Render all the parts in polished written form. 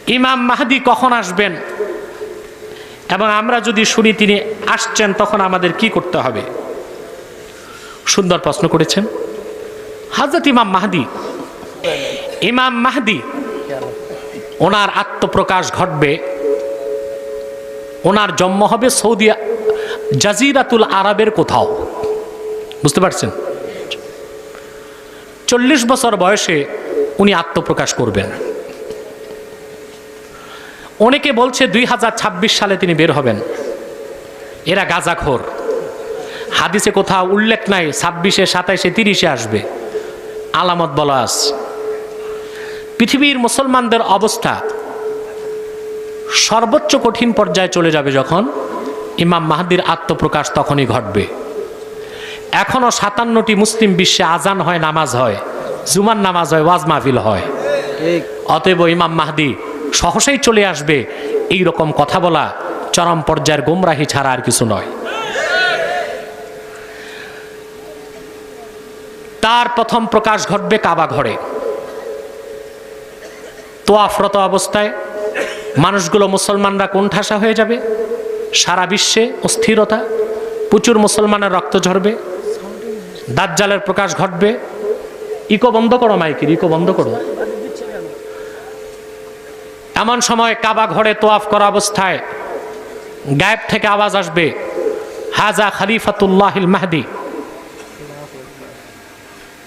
ইমাম মাহদি কখন আসবেন এবং আমরা যদি শুনি তিনি আসছেন তখন আমাদের কি করতে হবে? সুন্দর প্রশ্ন করেছেন। হযরত ইমাম মাহদি ওনার আত্মপ্রকাশ ঘটবে, ওনার জন্ম হবে সৌদি জাজিরাতুল আরবের কোথাও, বুঝতে পারছেন? 40 বছর বয়সে উনি আত্মপ্রকাশ করবেন। অনেকে বলছে 2026 সালে তিনি বের হবেন। এরা গাঁজাখোর। হাদিসে কোথাও উল্লেখ নাই 26-এ, 27-এ, 30-এ আসবে। আলামত বলা আছে। পৃথিবীর মুসলমানদের অবস্থা সর্বোচ্চ কঠিন পর্যায়ে চলে যাবে যখন ইমাম মাহদির আত্মপ্রকাশ তখনই ঘটবে। এখনো 57টি মুসলিম বিশ্বে আজান হয়, নামাজ হয়, জুমার নামাজ হয়, ওয়াজ মাহফিল হয়। অতএব ইমাম মাহদি সহসাই চলে আসবে, এই রকম কথা বলা চরম পর্যায়ের গোমরাহি ছাড়া আর কিছু নয়। তার প্রথম প্রকাশ ঘটবে কাবা ঘরে। তোয়াফরত অবস্থায় মানুষগুলো, মুসলমানরা কোণঠাসা হয়ে যাবে। সারা বিশ্বে অস্থিরতা, প্রচুর মুসলমানের রক্ত ঝরবে। দাজ্জালের প্রকাশ ঘটবে। ইকো বন্ধ করো, মাইকের ইকো বন্ধ করো। এমন সময় কাবা ঘরে তোয়াফ করা অবস্থায় গায়েব থেকে আওয়াজ আসবে, হাজা খলিফাতুল্লাহিল মাহদি।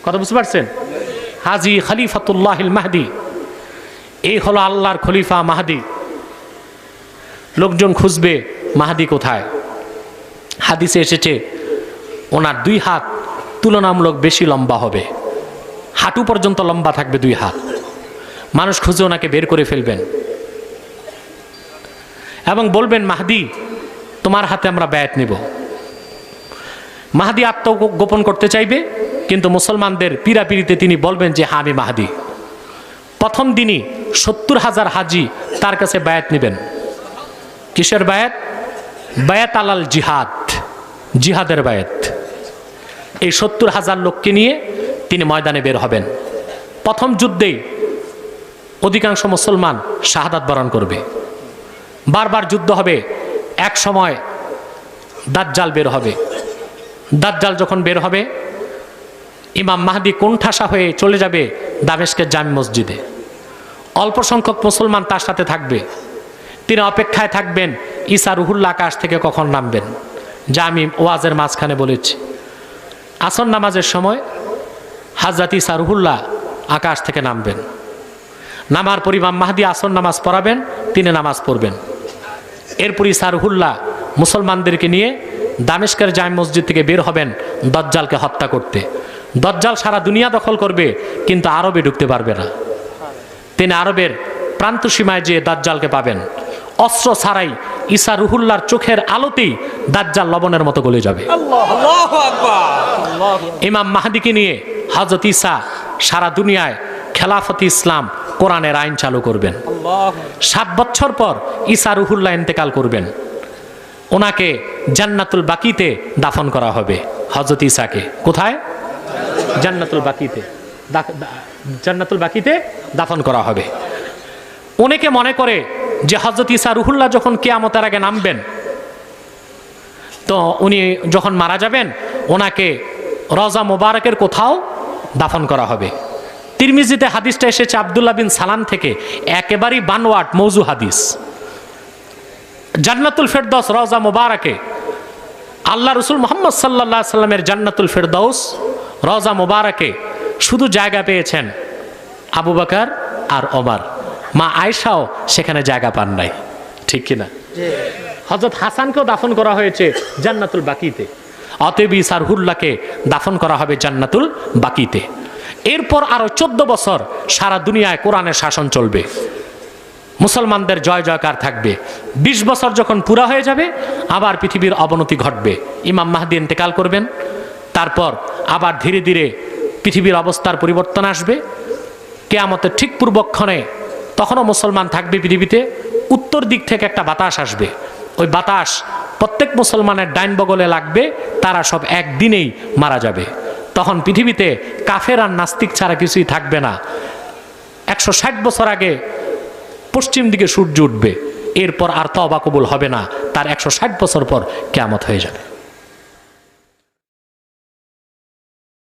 কথা বুঝতে পারছেন? হাজি খলিফাতুল্লাহিল মাহদি, এই হলো আল্লাহর খলিফা মাহদি। লোকজন খুঁজবে মাহদি কোথায়। হাদিসে এসেছে ওনার 2 হাত তুলনামূলক বেশি লম্বা হবে, হাঁটু পর্যন্ত লম্বা থাকবে 2 হাত। মানুষ খুঁজে ওনাকে বের করে ফেলবেন এবং বলবেন, মাহদি তোমার হাতে আমরা বায়াত নেব। মাহদি আত্মগোপন করতে চাইবে, কিন্তু মুসলমানদের পীড়াপিড়িতে তিনি বলবেন যে হ্যাঁ আমি মাহদি। প্রথম দিনই 70,000 হাজি তার কাছে বায়াত নেবেন। কিসের বায়াত? বায়াত আলাল জিহাদ, জিহাদের বায়াত। এই 70,000 লোককে নিয়ে তিনি ময়দানে বের হবেন। প্রথম যুদ্ধেই অধিকাংশ মুসলমান শাহাদাত বরণ করবে। বারবার যুদ্ধ হবে। এক সময় দাজ্জাল বের হবে। দাজ্জাল যখন বের হবে, ইমাম মাহদি কোণঠাসা হয়ে চলে যাবে দামেস্কের জামি মসজিদে। অল্প সংখ্যক মুসলমান তার সাথে থাকবে। তিনি অপেক্ষায় থাকবেন ঈসা রুহুল্লাহ আকাশ থেকে কখন নামবেন। যা আমি ওয়াজের মাঝখানে বলেছি, আসর নামাজের সময় হযরত ঈসা রুহুল্লাহ আকাশ থেকে নামবেন। নামার পর ইমাম মাহদি আসর নামাজ পড়াবেন, তিনি নামাজ পড়বেন। এরপর ঈসা রুহুল্লাহ মুসলমানদেরকে নিয়ে দামেস্কের জামি মসজিদ থেকে বের হবেন দাজ্জালকে হত্যা করতে। দাজ্জাল সারা দুনিয়া দখল করবে, কিন্তু আরবে ঢুকতে পারবে না। তিনি আরবের প্রান্ত সীমায় যেয়ে দাজ্জালকে পাবেন। অস্ত্র ছাড়াই ঈসা রুহুল্লাহর চোখের আলোতেই দাজ্জাল লবণের মতো গলে যাবে। ইমাম মাহদিকে নিয়ে হযরত ঈসা সারা দুনিয়ায় খেলাফত ইসলাম, কোরআনের আইন চালু করবেন। 7 বছর পর ঈসা রুহুল্লাহ ইন্তেকাল করবেন। ওনাকে জান্নাতুল বাকিতে দাফন করা হবে। হযরত ঈসাকে কোথায়? জান্নাতুল বাকিতে, জান্নাতুল বাকিতে দাফন করা হবে। অনেকে মনে করে যে হযরত ঈসা রুহুল্লাহ যখন কিয়ামতের আগে নামবেন, তো উনি যখন মারা যাবেন ওনাকে রওজা মোবারকের কোথাও দাফন করা হবে। তিরমিজিতে হাদিসটা এসেছে আব্দুল্লাহ বিন সালাম থেকে, একেবারেই বানোয়াট মৌজু হাদিস। জান্নাতুল ফেরদৌস রওজা মোবারকে, আল্লাহ রসুল মুহাম্মদ সাল্লাল্লাহু আলাইহি সাল্লামের জান্নাতুল ফেরদৌস রওজা মোবারকে শুধু জায়গা পেয়েছেন আবু বকর আর ওমর। মা আয়েশাও সেখানে জায়গা পান নাই, ঠিক কিনা? হযরত হাসানকেও দাফন করা হয়েছে জান্নাতুল বাকিতে। অতএব ঈসা রুহুল্লাহকে দাফন করা হবে জান্নাতুল বাকিতে। এরপর আরো 14 বছর সারা দুনিয়ায় কোরআনের শাসন চলবে, মুসলমানদের জয় জয়কার থাকবে। 20 বছর যখন পুরা হয়ে যাবে, আবার পৃথিবীর অবনতি ঘটবে। ইমাম মাহদি ইন্তেকাল করবেন। তারপর আবার ধীরে ধীরে পৃথিবীর অবস্থার পরিবর্তন আসবে। কিয়ামতের ঠিক পূর্বক্ষণে তখনও মুসলমান থাকবে পৃথিবীতে। উত্তর দিক থেকে একটা বাতাস আসবে। ওই বাতাস প্রত্যেক মুসলমানের ডাইন বগলে লাগবে, তারা সব একদিনেই মারা যাবে। তখন পৃথিবীতে কাফের আর নাস্তিক ছাড়া কিছুই থাকবে না। 160 বছর আগে পশ্চিম দিকে সূর্য উঠবে, এরপর আর তওবা কবুল হবে না, তার 160 বছর পর কিয়ামত হয়ে যাবে।